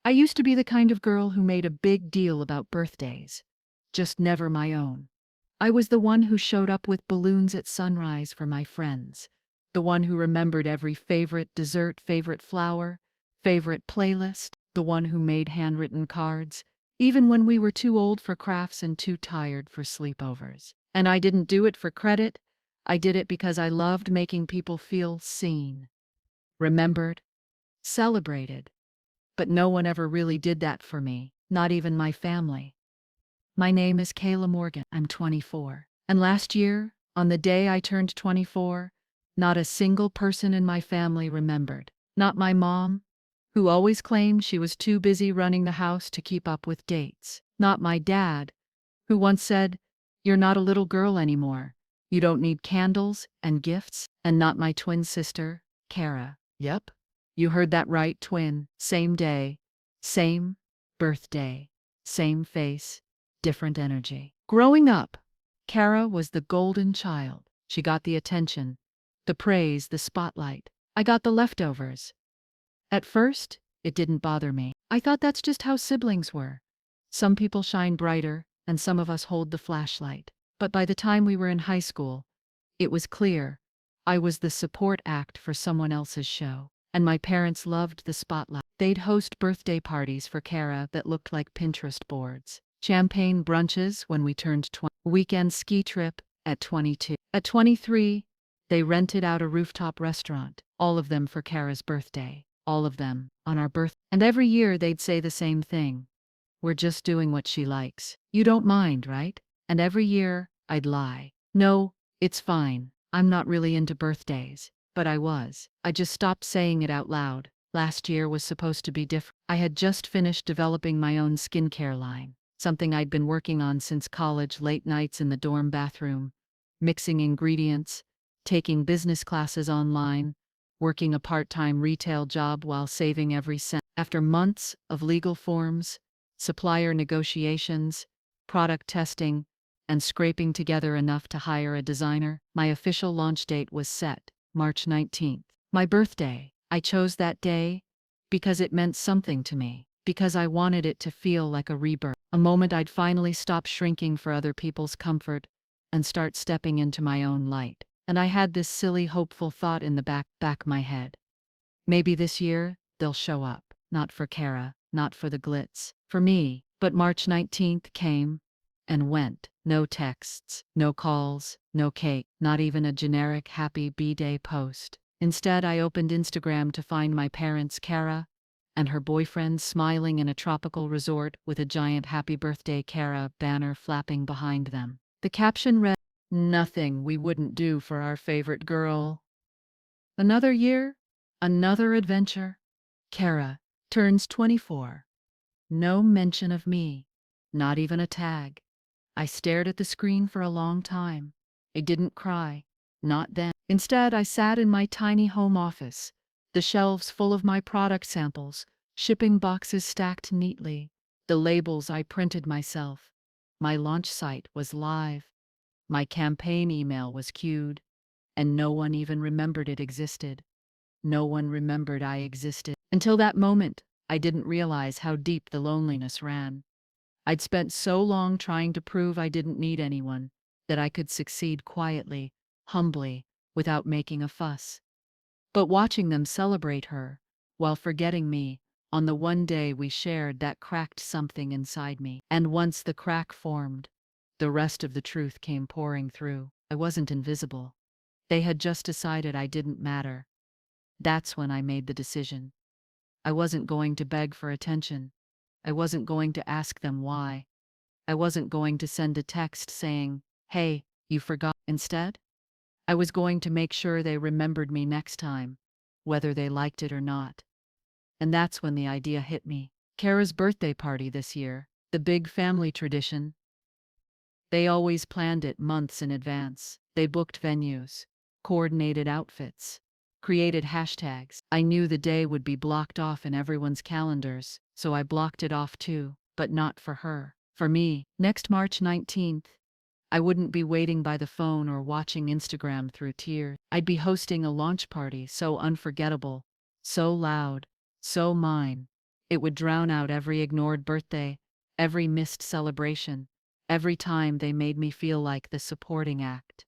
I used to be the kind of girl who made a big deal about birthdays, just never my own. I was the one who showed up with balloons at sunrise for my friends, the one who remembered every favorite dessert, favorite flower, favorite playlist, the one who made handwritten cards, even when we were too old for crafts and too tired for sleepovers. And I didn't do it for credit, I did it because I loved making people feel seen, remembered, celebrated. But no one ever really did that for me, not even my family. My name is Kayla Morgan. I'm 24. And last year, on the day I turned 24, not a single person in my family remembered. Not my mom, who always claimed she was too busy running the house to keep up with dates. Not my dad, who once said, "You're not a little girl anymore. You don't need candles and gifts." And not my twin sister, Kara. Yep, you heard that right, twin. Same day, same birthday, same face, different energy. Growing up, Kara was the golden child. She got the attention, the praise, the spotlight. I got the leftovers. At first, it didn't bother me. I thought that's just how siblings were. Some people shine brighter, and some of us hold the flashlight. But by the time we were in high school, it was clear I was the support act for someone else's show. And my parents loved the spotlight. They'd host birthday parties for Kara that looked like Pinterest boards. Champagne brunches when we turned 20. Weekend ski trip at 22. At 23, they rented out a rooftop restaurant, all of them for Kara's birthday. All of them on our birth. And every year they'd say the same thing. "We're just doing what she likes. You don't mind, right?" And every year I'd lie. "No, it's fine. I'm not really into birthdays." But I was. I just stopped saying it out loud. Last year was supposed to be different. I had just finished developing my own skincare line, something I'd been working on since college, late nights in the dorm bathroom, mixing ingredients, taking business classes online, working a part-time retail job while saving every cent. After months of legal forms, supplier negotiations, product testing, and scraping together enough to hire a designer, my official launch date was set, March 19th. My birthday. I chose that day because it meant something to me, because I wanted it to feel like a rebirth, a moment I'd finally stop shrinking for other people's comfort and start stepping into my own light. And I had this silly, hopeful thought in the back my head. Maybe this year, they'll show up. Not for Kara, not for the glitz, for me. But March 19th came and went. No texts, no calls, no cake, not even a generic happy B-day post. Instead, I opened Instagram to find my parents, Kara, and her boyfriend smiling in a tropical resort with a giant happy birthday Kara banner flapping behind them. The caption read, "Nothing we wouldn't do for our favorite girl." Another year, another adventure. Kara turns 24. No mention of me, not even a tag. I stared at the screen for a long time. I didn't cry, not then. Instead, I sat in my tiny home office, the shelves full of my product samples, shipping boxes stacked neatly, the labels I printed myself. My launch site was live. My campaign email was queued, and no one even remembered it existed. No one remembered I existed. Until that moment, I didn't realize how deep the loneliness ran. I'd spent so long trying to prove I didn't need anyone, that I could succeed quietly, humbly, without making a fuss. But watching them celebrate her, while forgetting me, on the one day we shared, that cracked something inside me. And once the crack formed, the rest of the truth came pouring through. I wasn't invisible. They had just decided I didn't matter. That's when I made the decision. I wasn't going to beg for attention. I wasn't going to ask them why. I wasn't going to send a text saying, "Hey, you forgot." Instead, I was going to make sure they remembered me next time, whether they liked it or not. And that's when the idea hit me. Kara's birthday party this year, the big family tradition. They always planned it months in advance. They booked venues, coordinated outfits, created hashtags. I knew the day would be blocked off in everyone's calendars, so I blocked it off too, but not for her. For me, next March 19th, I wouldn't be waiting by the phone or watching Instagram through tears. I'd be hosting a launch party so unforgettable, so loud, so mine. It would drown out every ignored birthday, every missed celebration, every time they made me feel like the supporting act.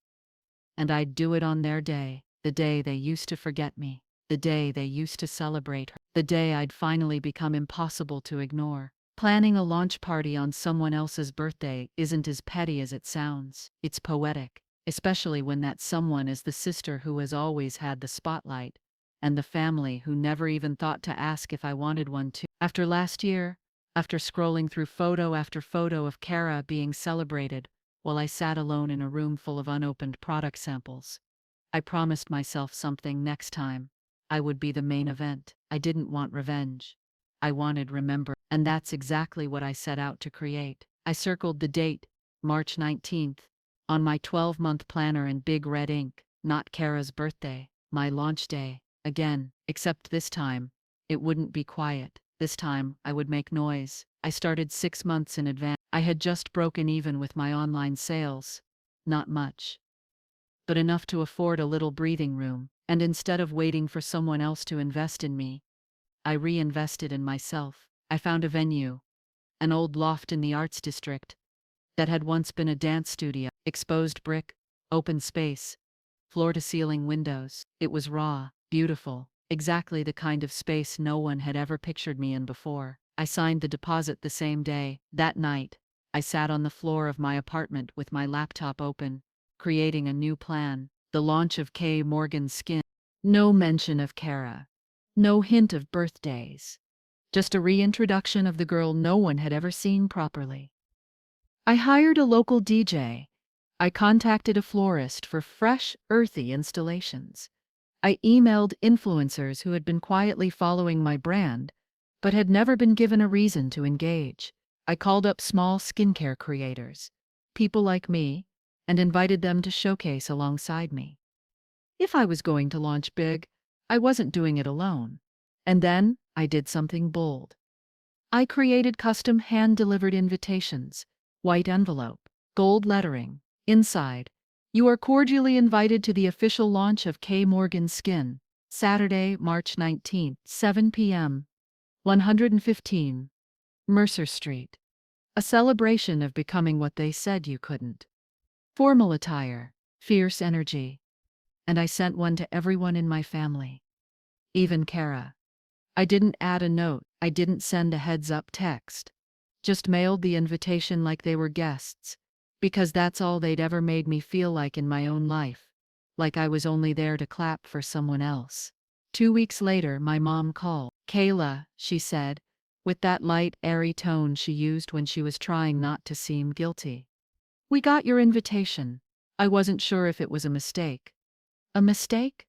And I'd do it on their day, the day they used to forget me, the day they used to celebrate her, the day I'd finally become impossible to ignore. Planning a launch party on someone else's birthday isn't as petty as it sounds. It's poetic, especially when that someone is the sister who has always had the spotlight, and the family who never even thought to ask if I wanted one too. After last year, after scrolling through photo after photo of Kara being celebrated, while I sat alone in a room full of unopened product samples, I promised myself something next time. I would be the main event. I didn't want revenge. I wanted remember, and that's exactly what I set out to create. I circled the date, March 19th, on my 12-month planner in big red ink, not Kara's birthday, my launch day, again, except this time, it wouldn't be quiet. This time, I would make noise. I started 6 months in advance. I had just broken even with my online sales. Not much, but enough to afford a little breathing room. And instead of waiting for someone else to invest in me, I reinvested in myself. I found a venue, an old loft in the arts district, that had once been a dance studio. Exposed brick, open space, floor-to-ceiling windows. It was raw, beautiful, exactly the kind of space no one had ever pictured me in before. I signed the deposit the same day. That night, I sat on the floor of my apartment with my laptop open, creating a new plan, the launch of K. Morgan's Skin. No mention of Kara. No hint of birthdays. Just a reintroduction of the girl no one had ever seen properly. I hired a local DJ. I contacted a florist for fresh, earthy installations. I emailed influencers who had been quietly following my brand, but had never been given a reason to engage. I called up small skincare creators, people like me, and invited them to showcase alongside me. If I was going to launch big, I wasn't doing it alone. And then I did something bold. I created custom hand-delivered invitations, white envelope, gold lettering. Inside, "You are cordially invited to the official launch of K. Morgan's Skin, Saturday, March 19th, 7 p.m., 115 Mercer Street. A celebration of becoming what they said you couldn't." Formal attire, fierce energy. And I sent one to everyone in my family. Even Kara. I didn't add a note, I didn't send a heads-up text. Just mailed the invitation like they were guests, because that's all they'd ever made me feel like in my own life, like I was only there to clap for someone else. 2 weeks later, my mom called. "Kayla," she said, with that light, airy tone she used when she was trying not to seem guilty. "We got your invitation." I wasn't sure if it was a mistake. "A mistake?"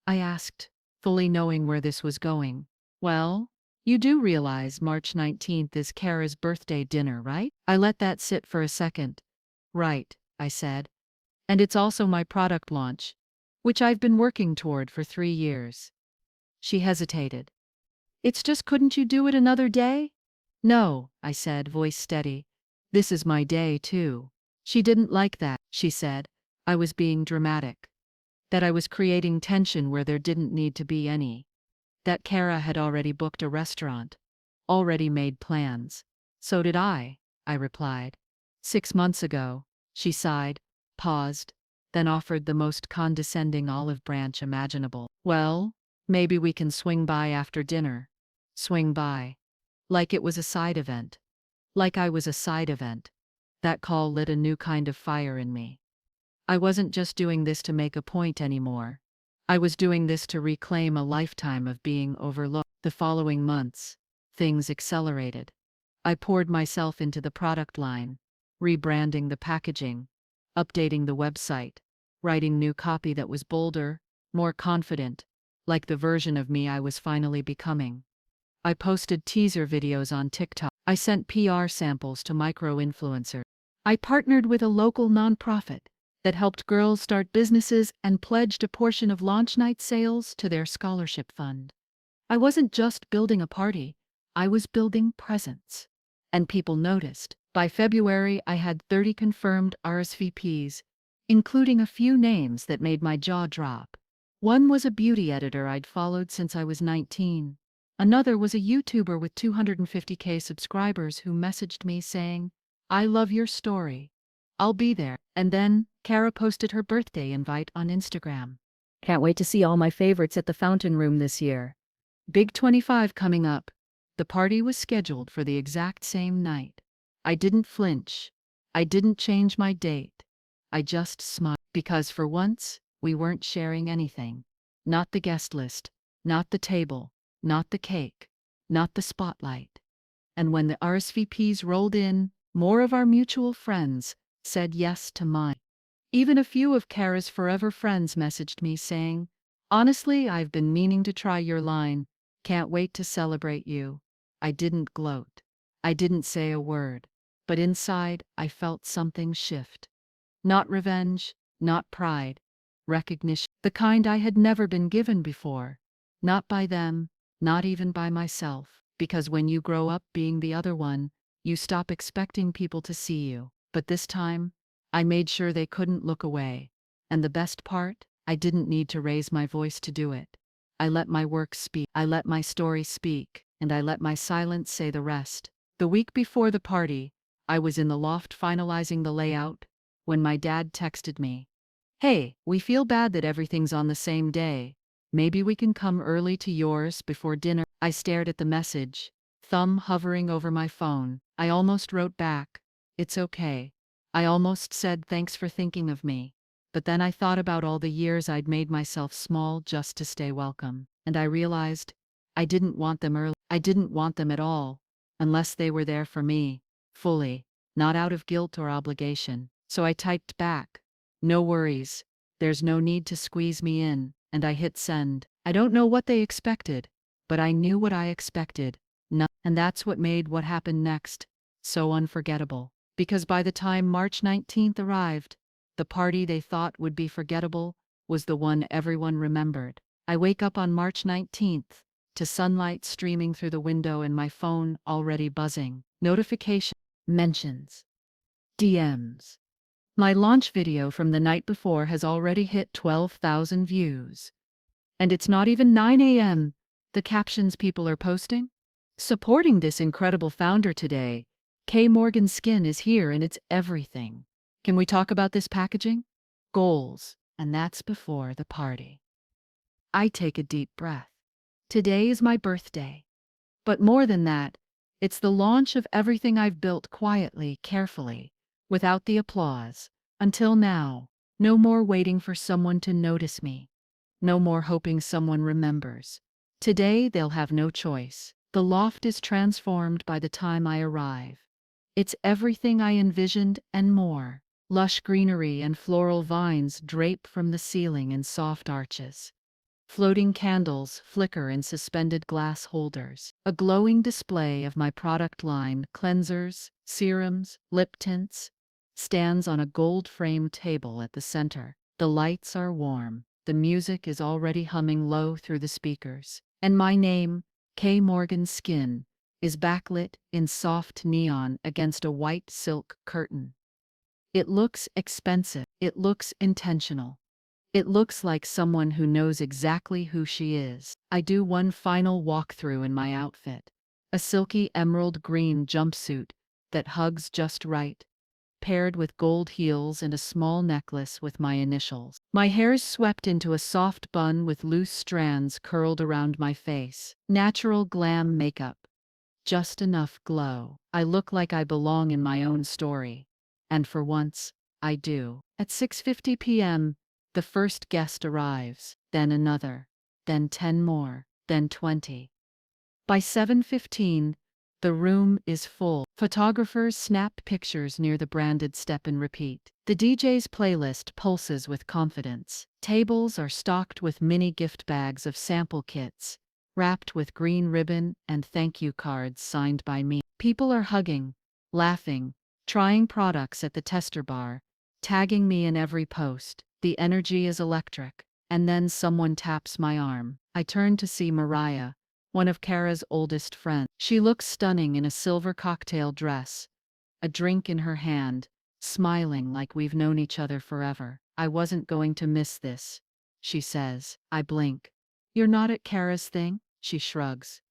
I asked, fully knowing where this was going. "Well, you do realize March 19th is Kara's birthday dinner, right?" I let that sit for a second. "Right," I said. "And it's also my product launch, which I've been working toward for 3 years." She hesitated. "It's just, couldn't you do it another day?" "No," I said, voice steady. "This is my day too." She didn't like that. She said I was being dramatic, that I was creating tension where there didn't need to be any. That Kara had already booked a restaurant, already made plans. "So did I replied. "6 months ago." She sighed, paused, then offered the most condescending olive branch imaginable. "Well, maybe we can swing by after dinner." Swing by. Like it was a side event. Like I was a side event. That call lit a new kind of fire in me. I wasn't just doing this to make a point anymore. I was doing this to reclaim a lifetime of being overlooked. The following months, things accelerated. I poured myself into the product line, rebranding the packaging, updating the website, writing new copy that was bolder, more confident, like the version of me I was finally becoming. I posted teaser videos on TikTok. I sent PR samples to micro-influencers. I partnered with a local nonprofit that helped girls start businesses and pledged a portion of launch night sales to their scholarship fund. I wasn't just building a party, I was building presence. And people noticed. By February, I had 30 confirmed RSVPs, including a few names that made my jaw drop. One was a beauty editor I'd followed since I was 19. Another was a YouTuber with 250K subscribers who messaged me saying, "I love your story. I'll be there." And then Kara posted her birthday invite on Instagram. "Can't wait to see all my favorites at the Fountain Room this year. Big 25 coming up." The party was scheduled for the exact same night. I didn't flinch. I didn't change my date. I just smiled because for once, we weren't sharing anything. Not the guest list, not the table, not the cake, not the spotlight. And when the RSVPs rolled in, more of our mutual friends said yes to mine. Even a few of Kara's forever friends messaged me saying, "Honestly, I've been meaning to try your line. Can't wait to celebrate you." I didn't gloat. I didn't say a word. But inside, I felt something shift. Not revenge, not pride. Recognition. The kind I had never been given before. Not by them, not even by myself. Because when you grow up being the other one, you stop expecting people to see you. But this time, I made sure they couldn't look away. And the best part, I didn't need to raise my voice to do it. I let my work speak. I let my story speak. And I let my silence say the rest. The week before the party, I was in the loft finalizing the layout when my dad texted me, "Hey, we feel bad that everything's on the same day. Maybe we can come early to yours before dinner." I stared at the message, thumb hovering over my phone. I almost wrote back, "It's okay." I almost said thanks for thinking of me. But then I thought about all the years I'd made myself small just to stay welcome. And I realized I didn't want them early. I didn't want them at all, unless they were there for me, fully, not out of guilt or obligation. So I typed back, "No worries. There's no need to squeeze me in," and I hit send. I don't know what they expected, but I knew what I expected. No, and that's what made what happened next so unforgettable. Because by the time March 19th arrived, the party they thought would be forgettable was the one everyone remembered. I wake up on March 19th to sunlight streaming through the window and my phone already buzzing. Notification, mentions, DMs. My launch video from the night before has already hit 12,000 views. And it's not even 9 a.m. The captions people are posting? "Supporting this incredible founder today. K. Morgan Skin is here and it's everything. Can we talk about this packaging?" Goals. And that's before the party. I take a deep breath. Today is my birthday. But more than that, it's the launch of everything I've built quietly, carefully, without the applause. Until now, no more waiting for someone to notice me. No more hoping someone remembers. Today they'll have no choice. The loft is transformed by the time I arrive. It's everything I envisioned and more. Lush greenery and floral vines drape from the ceiling in soft arches. Floating candles flicker in suspended glass holders. A glowing display of my product line, cleansers, serums, lip tints, stands on a gold-framed table at the center. The lights are warm. The music is already humming low through the speakers. And my name, K. Morgan Skin, is backlit in soft neon against a white silk curtain. It looks expensive. It looks intentional. It looks like someone who knows exactly who she is. I do one final walkthrough in my outfit. A silky emerald green jumpsuit that hugs just right, paired with gold heels and a small necklace with my initials. My hair's swept into a soft bun with loose strands curled around my face. Natural glam makeup. Just enough glow. I look like I belong in my own story. And for once, I do. At 6:50 p.m., the first guest arrives, then another, then 10 more, then 20. By 7:15, the room is full. Photographers snap pictures near the branded step and repeat. The DJ's playlist pulses with confidence. Tables are stocked with mini gift bags of sample kits, wrapped with green ribbon and thank you cards signed by me. People are hugging, laughing, trying products at the tester bar, tagging me in every post. The energy is electric. And then someone taps my arm. I turn to see Mariah, one of Kara's oldest friends. She looks stunning in a silver cocktail dress, a drink in her hand, smiling like we've known each other forever. "I wasn't going to miss this," she says. I blink. "You're not at Kara's thing?" She shrugs.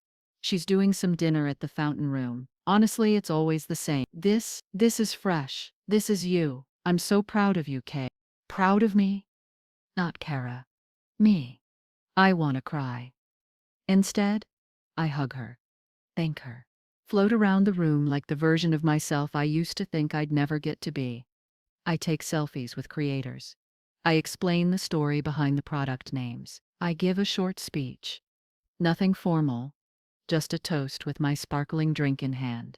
She's doing some dinner at the fountain room. Honestly, it's always the same. This is fresh. This is you. I'm so proud of you, Kay. Proud of me? Not Kara. Me. I want to cry. Instead, I hug her. Thank her. Float around the room like the version of myself I used to think I'd never get to be. I take selfies with creators. I explain the story behind the product names. I give a short speech. Nothing formal, just a toast with my sparkling drink in hand.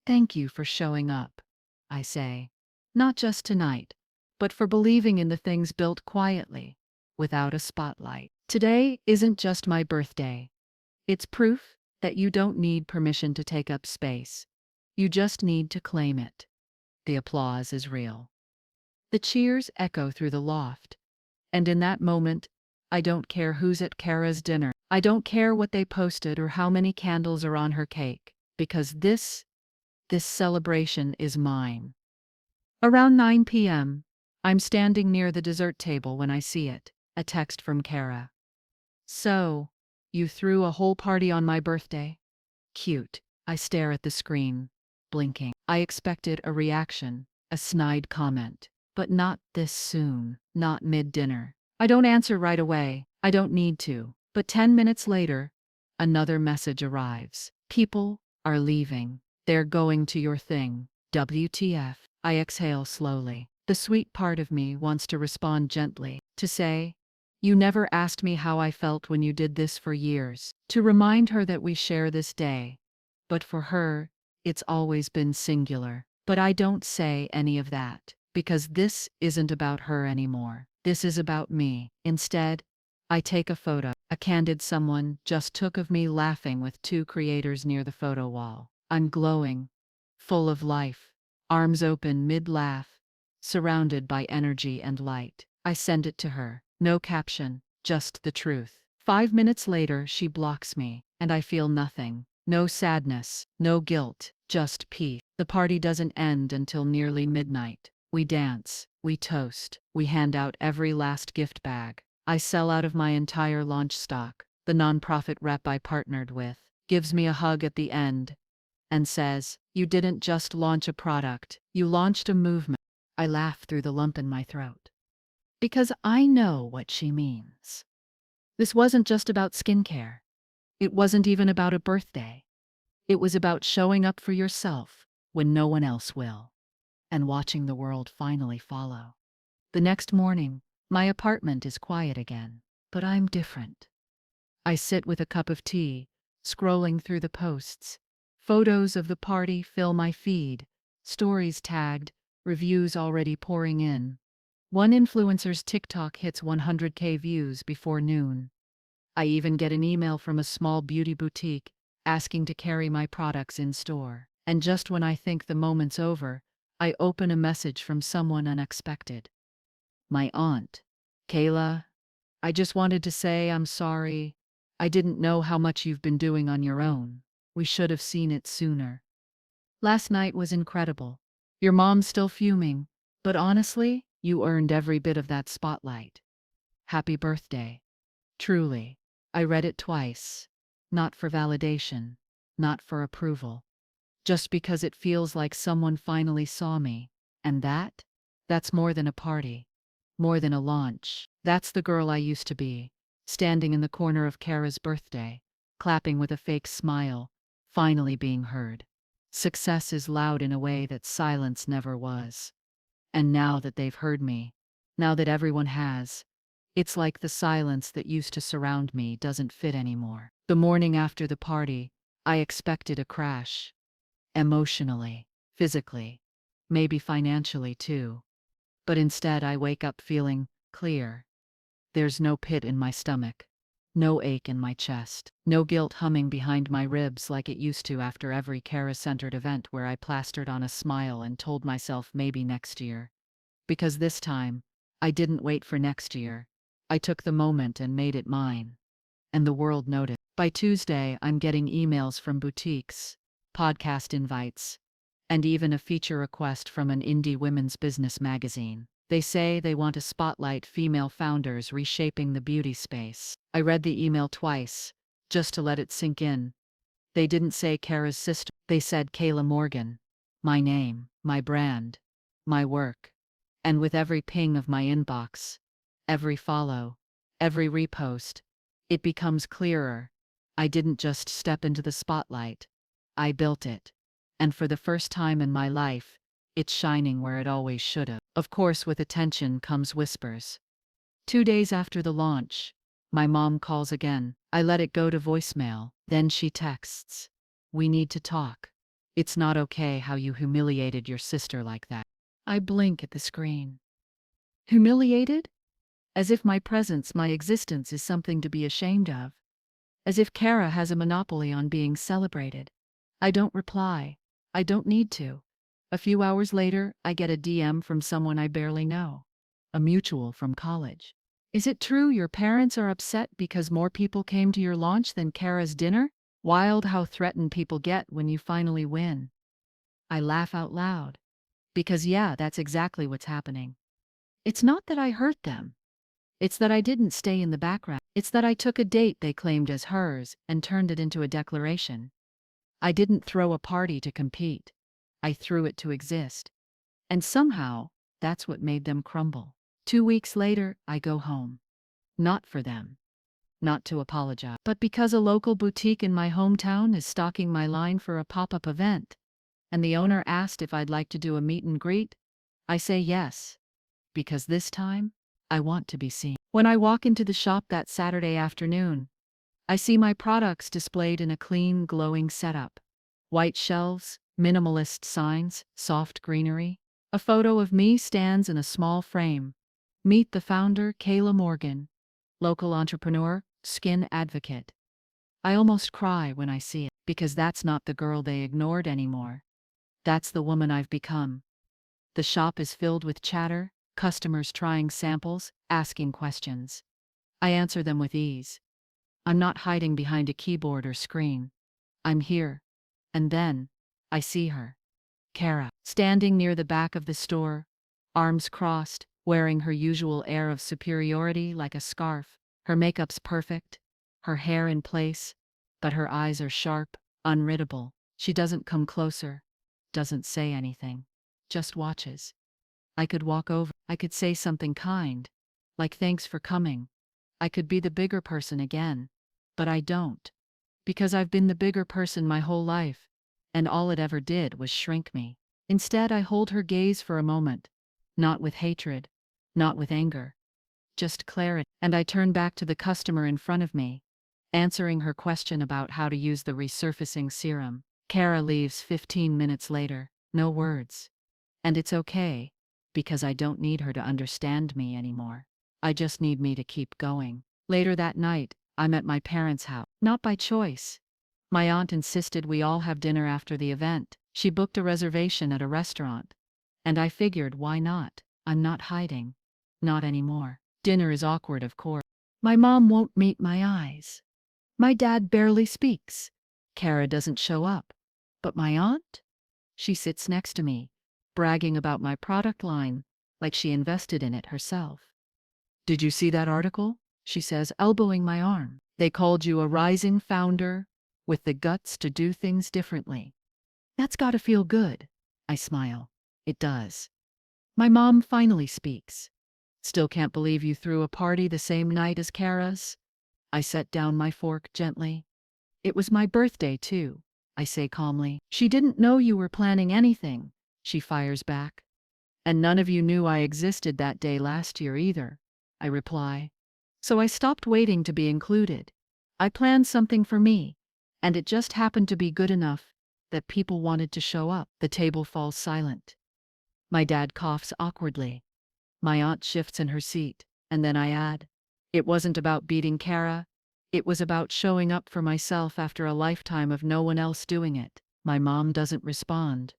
Thank you for showing up, I say. Not just tonight, but for believing in the things built quietly, without a spotlight. Today isn't just my birthday. It's proof that you don't need permission to take up space. You just need to claim it. The applause is real. The cheers echo through the loft. And in that moment, I don't care who's at Kara's dinner. I don't care what they posted or how many candles are on her cake, because this celebration is mine. Around 9 p.m., I'm standing near the dessert table when I see it, a text from Kara. So, you threw a whole party on my birthday? Cute. I stare at the screen, blinking. I expected a reaction, a snide comment, but not this soon, not mid-dinner. I don't answer right away. I don't need to. But 10 minutes later, another message arrives. People are leaving. They're going to your thing. WTF. I exhale slowly. The sweet part of me wants to respond gently, to say, you never asked me how I felt when you did this for years. To remind her that we share this day. But for her, it's always been singular. But I don't say any of that, because this isn't about her anymore. This is about me. Instead, I take a photo. A candid someone just took of me laughing with two creators near the photo wall. I'm glowing, full of life, arms open mid-laugh, surrounded by energy and light. I send it to her. No caption, just the truth. 5 minutes later, she blocks me, and I feel nothing. No sadness, no guilt, just peace. The party doesn't end until nearly midnight. We dance, we toast, we hand out every last gift bag. I sell out of my entire launch stock. The nonprofit rep I partnered with gives me a hug at the end and says, you didn't just launch a product, you launched a movement. I laugh through the lump in my throat. Because I know what she means. This wasn't just about skincare. It wasn't even about a birthday. It was about showing up for yourself when no one else will, and watching the world finally follow. The next morning, my apartment is quiet again, but I'm different. I sit with a cup of tea, scrolling through the posts. Photos of the party fill my feed, stories tagged, reviews already pouring in. One influencer's TikTok hits 100K views before noon. I even get an email from a small beauty boutique asking to carry my products in store. And just when I think the moment's over, I open a message from someone unexpected. My aunt. Kayla, I just wanted to say I'm sorry. I didn't know how much you've been doing on your own. We should have seen it sooner. Last night was incredible. Your mom's still fuming, but honestly, you earned every bit of that spotlight. Happy birthday. Truly. I read it twice. Not for validation, not for approval. Just because it feels like someone finally saw me. And that's more than a party. More than a launch. That's the girl I used to be, standing in the corner of Kara's birthday, clapping with a fake smile, finally being heard. Success is loud in a way that silence never was. And now that they've heard me, now that everyone has, it's like the silence that used to surround me doesn't fit anymore. The morning after the party, I expected a crash. Emotionally, physically, maybe financially too. But instead I wake up feeling clear. There's no pit in my stomach, no ache in my chest, no guilt humming behind my ribs like it used to after every Kara-centered event where I plastered on a smile and told myself maybe next year. Because this time, I didn't wait for next year. I took the moment and made it mine. And the world noticed. By Tuesday, I'm getting emails from boutiques, podcast invites, and even a feature request from an indie women's business magazine. They say they want to spotlight female founders reshaping the beauty space. I read the email twice, just to let it sink in. They didn't say Kara's sister. They said Kayla Morgan. My name, my brand, my work. And with every ping of my inbox, every follow, every repost, it becomes clearer. I didn't just step into the spotlight. I built it. And for the first time in my life, it's shining where it always should have. Of course, with attention comes whispers. 2 days after the launch, my mom calls again. I let it go to voicemail. Then she texts. We need to talk. It's not okay how you humiliated your sister like that. I blink at the screen. Humiliated? As if my presence, my existence is something to be ashamed of. As if Kara has a monopoly on being celebrated. I don't reply. I don't need to. A few hours later, I get a DM from someone I barely know. A mutual from college. Is it true your parents are upset because more people came to your launch than Kara's dinner? Wild how threatened people get when you finally win. I laugh out loud. Because yeah, that's exactly what's happening. It's not that I hurt them. It's that I didn't stay in the background. It's that I took a date they claimed as hers and turned it into a declaration. I didn't throw a party to compete. I threw it to exist. And somehow, that's what made them crumble. 2 weeks later, I go home. Not for them. Not to apologize. But because a local boutique in my hometown is stocking my line for a pop-up event, and the owner asked if I'd like to do a meet and greet, I say yes. Because this time, I want to be seen. When I walk into the shop that Saturday afternoon, I see my products displayed in a clean, glowing setup. White shelves, minimalist signs, soft greenery. A photo of me stands in a small frame. Meet the founder, Kayla Morgan, local entrepreneur, skin advocate. I almost cry when I see it, because that's not the girl they ignored anymore. That's the woman I've become. The shop is filled with chatter, customers trying samples, asking questions. I answer them with ease. I'm not hiding behind a keyboard or screen. I'm here. And then, I see her. Kara, standing near the back of the store, arms crossed, wearing her usual air of superiority like a scarf. Her makeup's perfect, her hair in place, but her eyes are sharp, unreadable. She doesn't come closer, doesn't say anything, just watches. I could walk over, I could say something kind, like thanks for coming. I could be the bigger person again, but I don't. Because I've been the bigger person my whole life, and all it ever did was shrink me. Instead, I hold her gaze for a moment, not with hatred, not with anger, just clarity. And I turn back to the customer in front of me, answering her question about how to use the resurfacing serum. Kara leaves 15 minutes later, no words. And it's okay, because I don't need her to understand me anymore. I just need me to keep going. Later that night, I'm at my parents' house. Not by choice. My aunt insisted we all have dinner after the event. She booked a reservation at a restaurant. And I figured, why not? I'm not hiding. Not anymore. Dinner is awkward, of course. My mom won't meet my eyes. My dad barely speaks. Kara doesn't show up. But my aunt? She sits next to me, bragging about my product line, like she invested in it herself. Did you see that article? She says, elbowing my arm. They called you a rising founder with the guts to do things differently. That's gotta feel good. I smile. It does. My mom finally speaks. Still can't believe you threw a party the same night as Kara's? I set down my fork gently. It was my birthday, too, I say calmly. She didn't know you were planning anything, she fires back. And none of you knew I existed that day last year either, I reply. So I stopped waiting to be included. I planned something for me, and it just happened to be good enough that people wanted to show up. The table falls silent. My dad coughs awkwardly. My aunt shifts in her seat, and then I add, it wasn't about beating Kara. It was about showing up for myself after a lifetime of no one else doing it. My mom doesn't respond.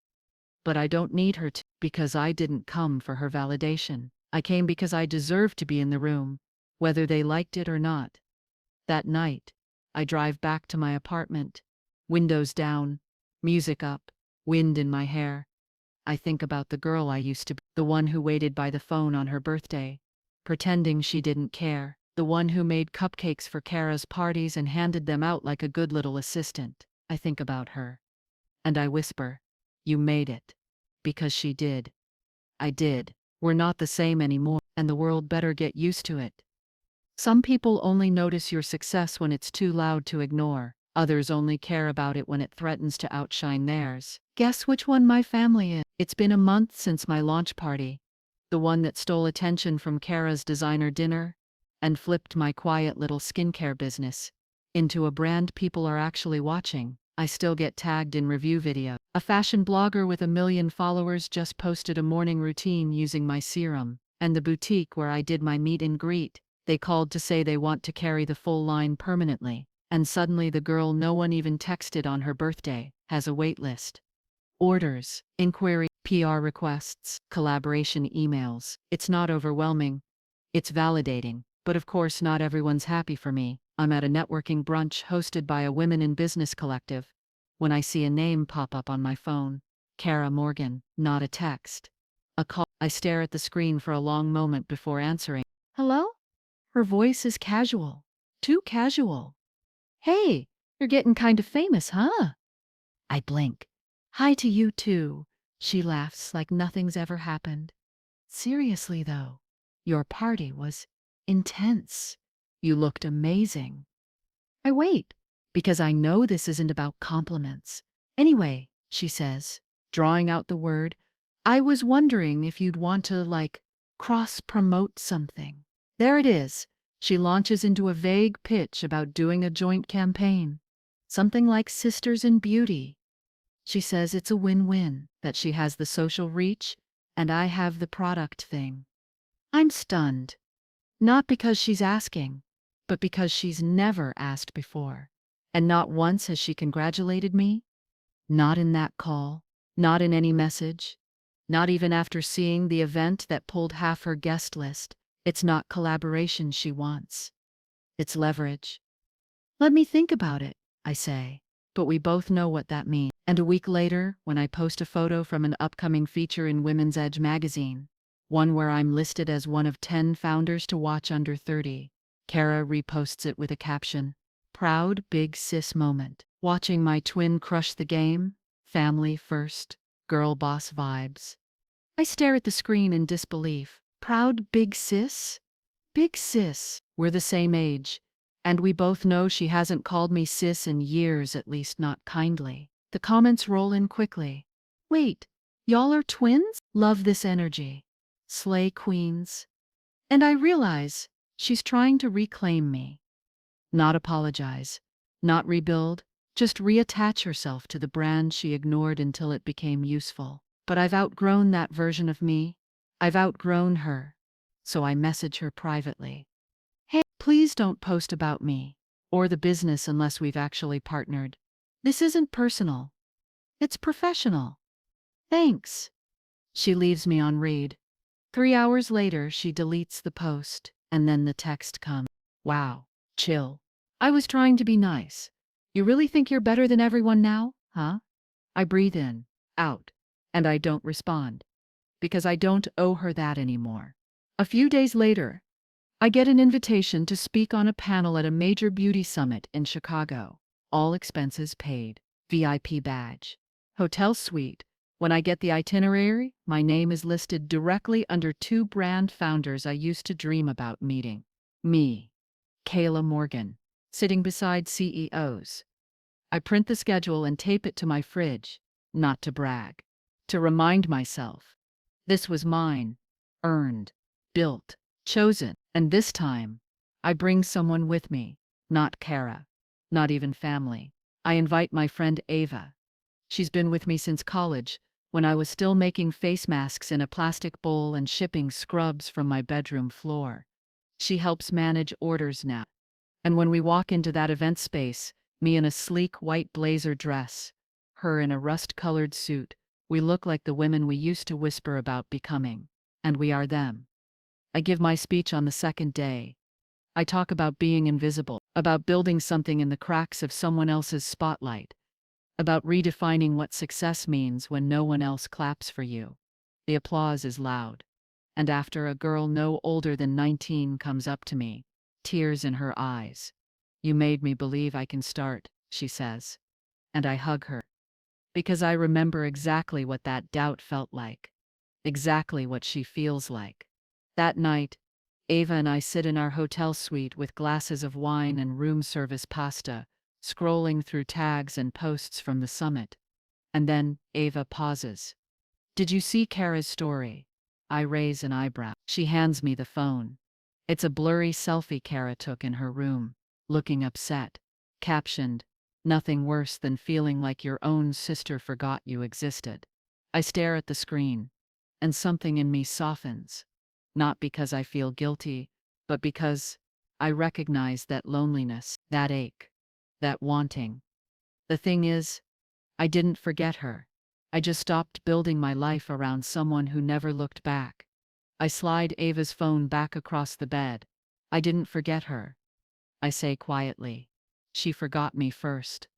But I don't need her to, because I didn't come for her validation. I came because I deserved to be in the room, whether they liked it or not. That night, I drive back to my apartment, windows down, music up, wind in my hair. I think about the girl I used to be, the one who waited by the phone on her birthday, pretending she didn't care, the one who made cupcakes for Kara's parties and handed them out like a good little assistant. I think about her. And I whisper, "You made it." Because she did. I did. We're not the same anymore, and the world better get used to it. Some people only notice your success when it's too loud to ignore. Others only care about it when it threatens to outshine theirs. Guess which one my family is? It's been a month since my launch party. The one that stole attention from Kara's designer dinner and flipped my quiet little skincare business into a brand people are actually watching. I still get tagged in review video. A fashion blogger with 1 million followers just posted a morning routine using my serum. And the boutique where I did my meet and greet, they called to say they want to carry the full line permanently. And suddenly the girl no one even texted on her birthday has a wait list. Orders, inquiry, PR requests, collaboration emails. It's not overwhelming. It's validating. But of course not everyone's happy for me. I'm at a networking brunch hosted by a women in business collective when I see a name pop up on my phone. Kara Morgan, not a text. A call. I stare at the screen for a long moment before answering. Hello? Her voice is casual. Too casual. Hey, you're getting kind of famous, huh? I blink. Hi to you too. She laughs like nothing's ever happened. Seriously though, your party was intense. You looked amazing. I wait, because I know this isn't about compliments. Anyway, she says, drawing out the word, I was wondering if you'd want to, cross-promote something. There it is. She launches into a vague pitch about doing a joint campaign. Something like Sisters in Beauty. She says it's a win-win, that she has the social reach, and I have the product thing. I'm stunned. Not because she's asking, but because she's never asked before. And not once has she congratulated me. Not in that call. Not in any message. Not even after seeing the event that pulled half her guest list. It's not collaboration she wants. It's leverage. Let me think about it, I say. But we both know what that means. And a week later, when I post a photo from an upcoming feature in Women's Edge magazine, one where I'm listed as one of 10 founders to watch under 30, Kara reposts it with a caption, "Proud big sis moment. Watching my twin crush the game, family first, girl boss vibes." I stare at the screen in disbelief. Proud big sis? Big sis. We're the same age. And we both know she hasn't called me sis in years, at least not kindly. The comments roll in quickly. Wait, y'all are twins? Love this energy. Slay queens. And I realize she's trying to reclaim me. Not apologize. Not rebuild. Just reattach herself to the brand she ignored until it became useful. But I've outgrown that version of me. I've outgrown her. So I message her privately. Hey, please don't post about me or the business unless we've actually partnered. This isn't personal. It's professional. Thanks. She leaves me on read. 3 hours later, she deletes the post, and then the text comes. Wow, chill. I was trying to be nice. You really think you're better than everyone now, huh? I breathe in, out, and I don't respond. Because I don't owe her that anymore. A few days later, I get an invitation to speak on a panel at a major beauty summit in Chicago. All expenses paid. VIP badge. Hotel suite. When I get the itinerary, my name is listed directly under 2 brand founders I used to dream about meeting. Me, Kayla Morgan, sitting beside CEOs. I print the schedule and tape it to my fridge, not to brag, to remind myself. This was mine, earned, built, chosen, and this time, I bring someone with me, not Kara, not even family. I invite my friend Ava. She's been with me since college, when I was still making face masks in a plastic bowl and shipping scrubs from my bedroom floor. She helps manage orders now. And when we walk into that event space, me in a sleek white blazer dress, her in a rust-colored suit, we look like the women we used to whisper about becoming. And we are them. I give my speech on the second day. I talk about being invisible, about building something in the cracks of someone else's spotlight, about redefining what success means when no one else claps for you. The applause is loud. And after, a girl no older than 19 comes up to me, tears in her eyes. "You made me believe I can start," she says. and I hug her. Because I remember exactly what that doubt felt like. Exactly what she feels like. That night, Ava and I sit in our hotel suite with glasses of wine and room service pasta, scrolling through tags and posts from the summit. And then Ava pauses. "Did you see Kara's story?" I raise an eyebrow. She hands me the phone. It's a blurry selfie Kara took in her room, looking upset. Captioned, "Nothing worse than feeling like your own sister forgot you existed." I stare at the screen, and something in me softens. Not because I feel guilty, but because I recognize that loneliness, that ache, that wanting. The thing is, I didn't forget her. I just stopped building my life around someone who never looked back. I slide Ava's phone back across the bed. "I didn't forget her," I say quietly. "She forgot me first."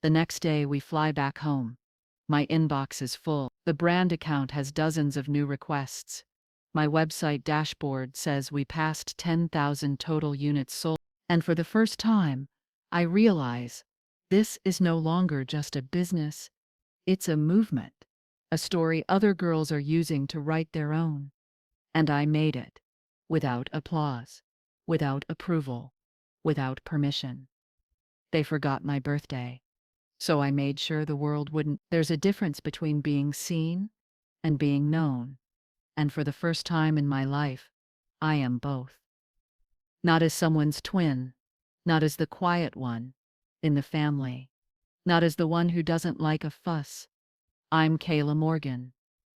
The next day we fly back home. My inbox is full. The brand account has dozens of new requests. My website dashboard says we passed 10,000 total units sold. And for the first time, I realize this is no longer just a business, it's a movement. A story other girls are using to write their own. And I made it. Without applause. Without approval. Without permission. They forgot my birthday. So I made sure the world wouldn't. There's a difference between being seen and being known. And for the first time in my life, I am both. Not as someone's twin. Not as the quiet one in the family. Not as the one who doesn't like a fuss. I'm Kayla Morgan.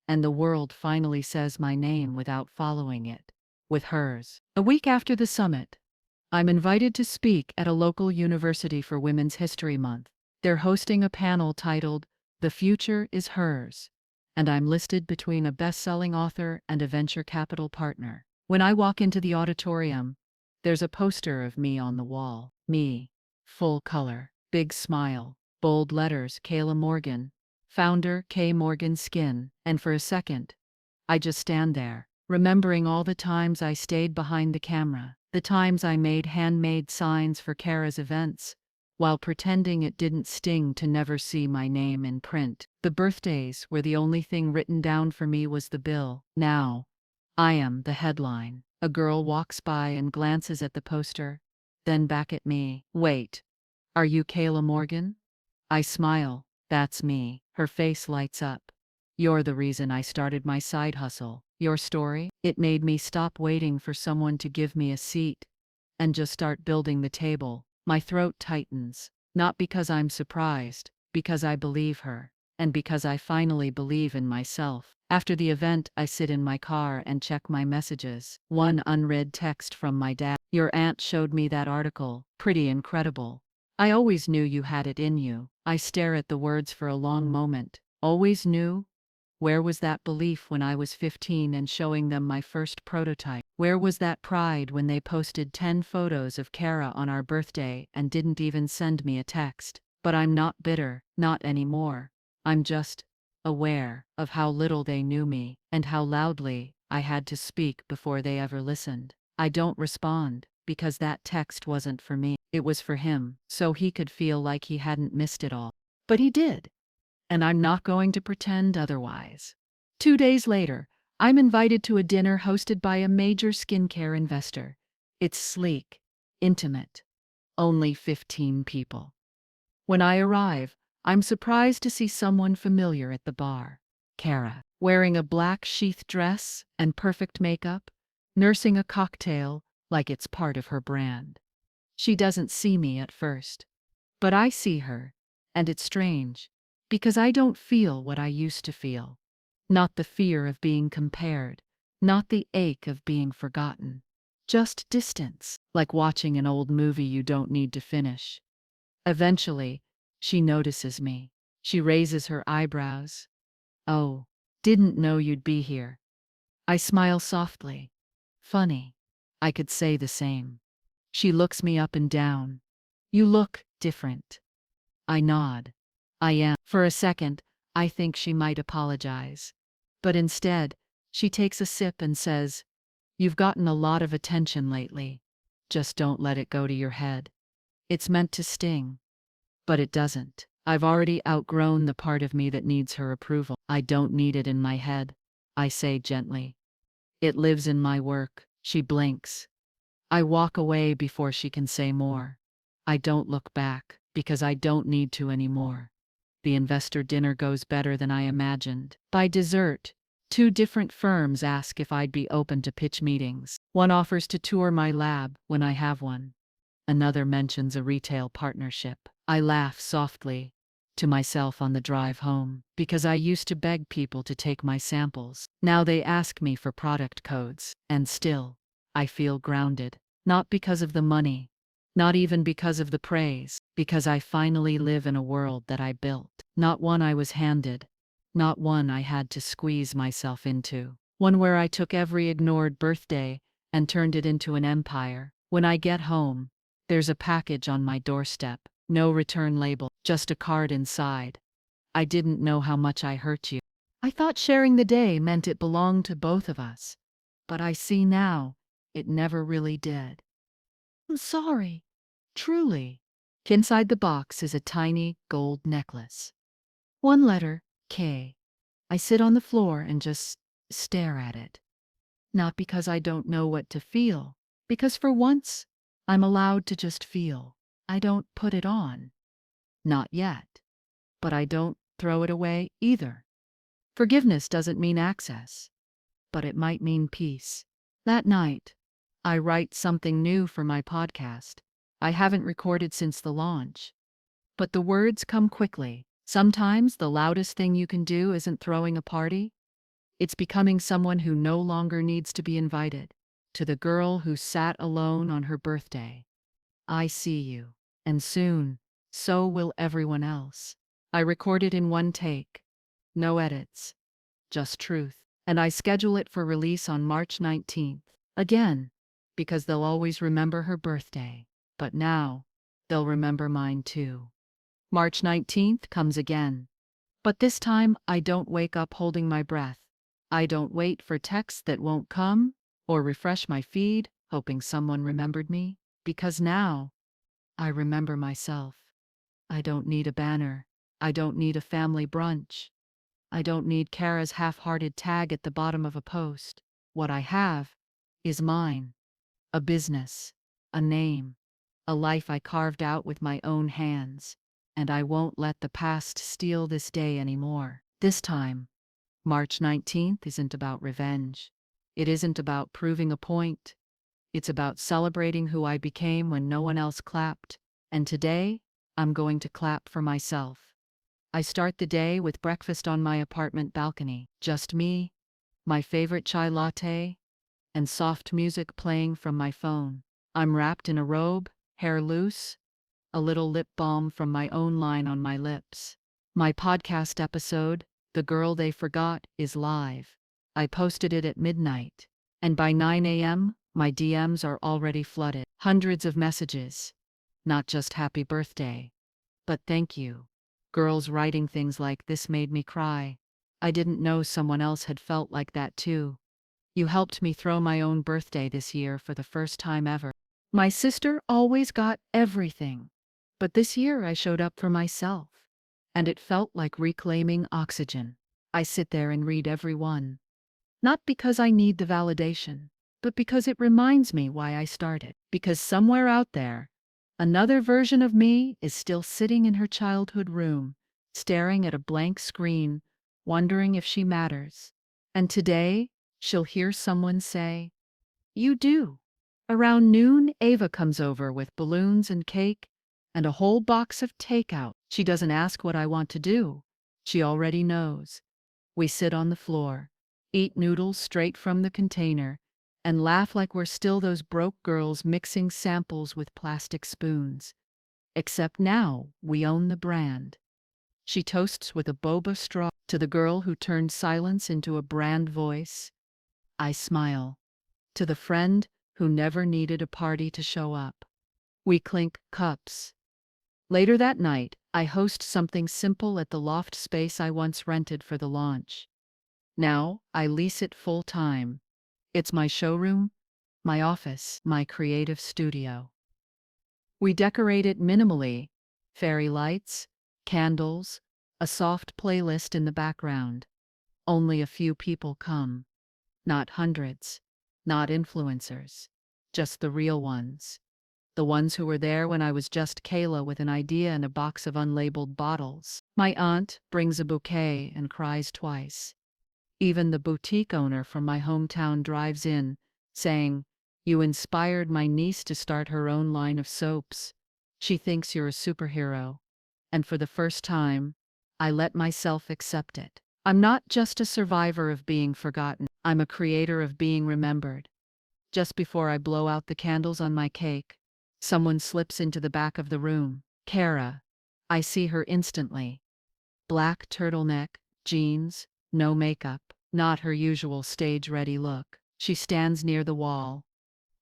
And the world finally says my name without following it with hers. A week after the summit, I'm invited to speak at a local university for Women's History Month. They're hosting a panel titled, "The Future is Hers," and I'm listed between a best-selling author and a venture capital partner. When I walk into the auditorium, there's a poster of me on the wall. Me. Full color. Big smile. Bold letters, Kayla Morgan. Founder, K. Morgan Skin. And for a second, I just stand there, remembering all the times I stayed behind the camera, the times I made handmade signs for Kara's events, while pretending it didn't sting to never see my name in print. The birthdays where the only thing written down for me was the bill. Now, I am the headline. A girl walks by and glances at the poster, then back at me. "Wait, are you Kayla Morgan?" I smile. "That's me." Her face lights up. "You're the reason I started my side hustle. Your story, it made me stop waiting for someone to give me a seat and just start building the table." My throat tightens, not because I'm surprised, because I believe her, and because I finally believe in myself. After the event, I sit in my car and check my messages. One unread text from my dad. "Your aunt showed me that article. Pretty incredible. I always knew you had it in you." I stare at the words for a long moment. Always knew? Where was that belief when I was 15 and showing them my first prototype? Where was that pride when they posted 10 photos of Kara on our birthday and didn't even send me a text? But I'm not bitter, not anymore. I'm just aware of how little they knew me and how loudly I had to speak before they ever listened. I don't respond because that text wasn't for me. It was for him, so he could feel like he hadn't missed it all. But he did. And I'm not going to pretend otherwise. 2 days later, I'm invited to a dinner hosted by a major skincare investor. It's sleek, intimate, only 15 people. When I arrive, I'm surprised to see someone familiar at the bar. Kara, wearing a black sheath dress and perfect makeup, nursing a cocktail like it's part of her brand. She doesn't see me at first, but I see her, and it's strange, because I don't feel what I used to feel. Not the fear of being compared, not the ache of being forgotten. Just distance, like watching an old movie you don't need to finish. Eventually, she notices me. She raises her eyebrows. "Oh, didn't know you'd be here." I smile softly. Funny. I could say the same. She looks me up and down. "You look different." I nod. "I am." For a second, I think she might apologize. But instead, she takes a sip and says, "You've gotten a lot of attention lately. Just don't let it go to your head. It's meant to sting." But it doesn't. I've already outgrown the part of me that needs her approval. I don't need it in my head, I say gently. It lives in my work. She blinks. I walk away before she can say more. I don't look back, because I don't need to anymore. The investor dinner goes better than I imagined. By dessert, two different firms ask if I'd be open to pitch meetings. One offers to tour my lab when I have one. Another mentions a retail partnership. I laugh softly to myself on the drive home, because I used to beg people to take my samples. Now they ask me for product codes, and still, I feel grounded. Not because of the money, not even because of the praise, because I finally live in a world that I built. Not one I was handed, not one I had to squeeze myself into. One where I took every ignored birthday and turned it into an empire. When I get home, there's a package on my doorstep, no return label, just a card inside. I didn't know how much I hurt you. I thought sharing the day meant it belonged to both of us, but I see now it never really did. I'm sorry. Truly. Inside the box is a tiny gold necklace. One letter, K. I sit on the floor and just stare at it. Not because I don't know what to feel, because for once, I'm allowed to just feel. I don't put it on. Not yet. But I don't throw it away either. Forgiveness doesn't mean access, but it might mean peace. That night, I write something new for my podcast. I haven't recorded since the launch. But the words come quickly. Sometimes the loudest thing you can do isn't throwing a party. It's becoming someone who no longer needs to be invited. To the girl who sat alone on her birthday. I see you. And soon, so will everyone else. I record it in one take. No edits. Just truth. And I schedule it for release on March 19th. Again, because they'll always remember her birthday. But now, they'll remember mine too. March 19th comes again. But this time, I don't wake up holding my breath. I don't wait for texts that won't come, or refresh my feed, hoping someone remembered me. Because now, I remember myself. I don't need a banner. I don't need a family brunch. I don't need Kara's half-hearted tag at the bottom of a post. What I have is mine. A business, a name, a life I carved out with my own hands. And I won't let the past steal this day anymore. This time, March 19th isn't about revenge. It isn't about proving a point. It's about celebrating who I became when no one else clapped. And today, I'm going to clap for myself. I start the day with breakfast on my apartment balcony. Just me, my favorite chai latte, and soft music playing from my phone. I'm wrapped in a robe, hair loose, a little lip balm from my own line on my lips. My podcast episode, The Girl They Forgot, is live. I posted it at midnight. And by 9 a.m., my DMs are already flooded. Hundreds of messages. Not just happy birthday, but thank you. Girls writing things like this made me cry. I didn't know someone else had felt like that too. You helped me throw my own birthday this year for the first time ever. My sister always got everything. But this year I showed up for myself. And it felt like reclaiming oxygen. I sit there and read every one. Not because I need the validation, but because it reminds me why I started. Because somewhere out there, another version of me is still sitting in her childhood room, staring at a blank screen, wondering if she matters. And today, she'll hear someone say, "You do." Around noon, Ava comes over with balloons and cake and a whole box of takeout. She doesn't ask what I want to do. She already knows. We sit on the floor, eat noodles straight from the container, and laugh like we're still those broke girls mixing samples with plastic spoons. Except now, we own the brand. She toasts with a boba straw to the girl who turned silence into a brand voice. I smile. To the friend who never needed a party to show up. We clink cups. Later that night, I host something simple at the loft space I once rented for the launch. Now, I lease it full-time. It's my showroom, my office, my creative studio. We decorate it minimally. Fairy lights, Candles, a soft playlist in the background. Only a few people come. Not hundreds. Not influencers. Just the real ones. The ones who were there when I was just Kayla with an idea and a box of unlabeled bottles. My aunt brings a bouquet and cries twice. Even the boutique owner from my hometown drives in, saying, "You inspired my niece to start her own line of soaps. She thinks you're a superhero." And for the first time, I let myself accept it. I'm not just a survivor of being forgotten. I'm a creator of being remembered. Just before I blow out the candles on my cake, someone slips into the back of the room. Kara. I see her instantly. Black turtleneck, jeans, no makeup, not her usual stage-ready look. She stands near the wall,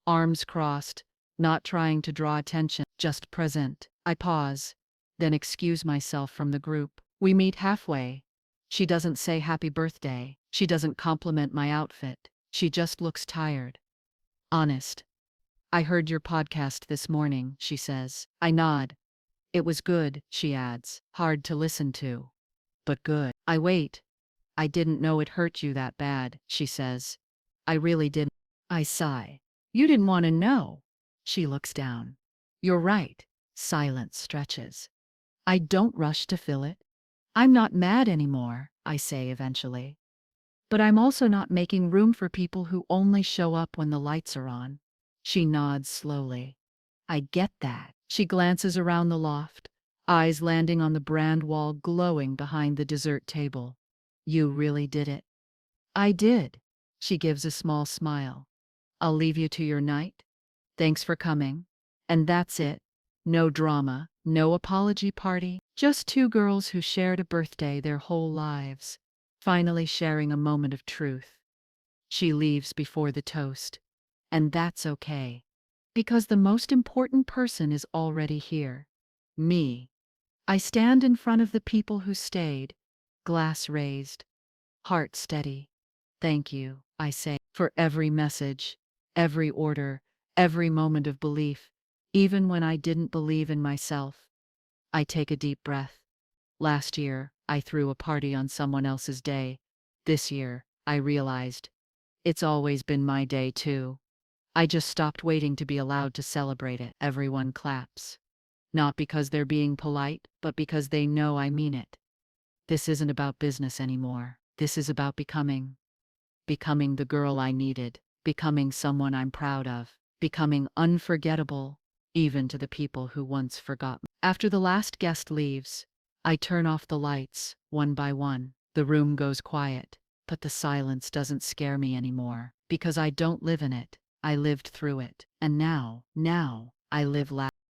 arms crossed, not trying to draw attention, just present. I pause, then excuse myself from the group. We meet halfway. She doesn't say happy birthday. She doesn't compliment my outfit. She just looks tired. Honest. "I heard your podcast this morning," she says. I nod. "It was good," she adds. "Hard to listen to, but good." I wait. "I didn't know it hurt you that bad," she says. "I really didn't." I sigh. "You didn't want to know." She looks down. "You're right." Silence stretches. I don't rush to fill it. "I'm not mad anymore," I say eventually. "But I'm also not making room for people who only show up when the lights are on." She nods slowly. "I get that." She glances around the loft, eyes landing on the brand wall glowing behind the dessert table. "You really did it." "I did." She gives a small smile. "I'll leave you to your night. Thanks for coming." And that's it. No drama, no apology party, just two girls who shared a birthday their whole lives, finally sharing a moment of truth. She leaves before the toast. And that's okay. Because the most important person is already here. Me. I stand in front of the people who stayed, glass raised, heart steady. "Thank you," I say, "for every message, every order, every moment of belief, even when I didn't believe in myself." I take a deep breath. Last year, I threw a party on someone else's day. This year, I realized, it's always been my day too. I just stopped waiting to be allowed to celebrate it. Everyone claps. Not because they're being polite, but because they know I mean it. This isn't about business anymore. This is about becoming. Becoming the girl I needed. Becoming someone I'm proud of. Becoming unforgettable, even to the people who once forgot me. After the last guest leaves, I turn off the lights, one by one. The room goes quiet, but the silence doesn't scare me anymore, because I don't live in it. I lived through it. And now, I live loud.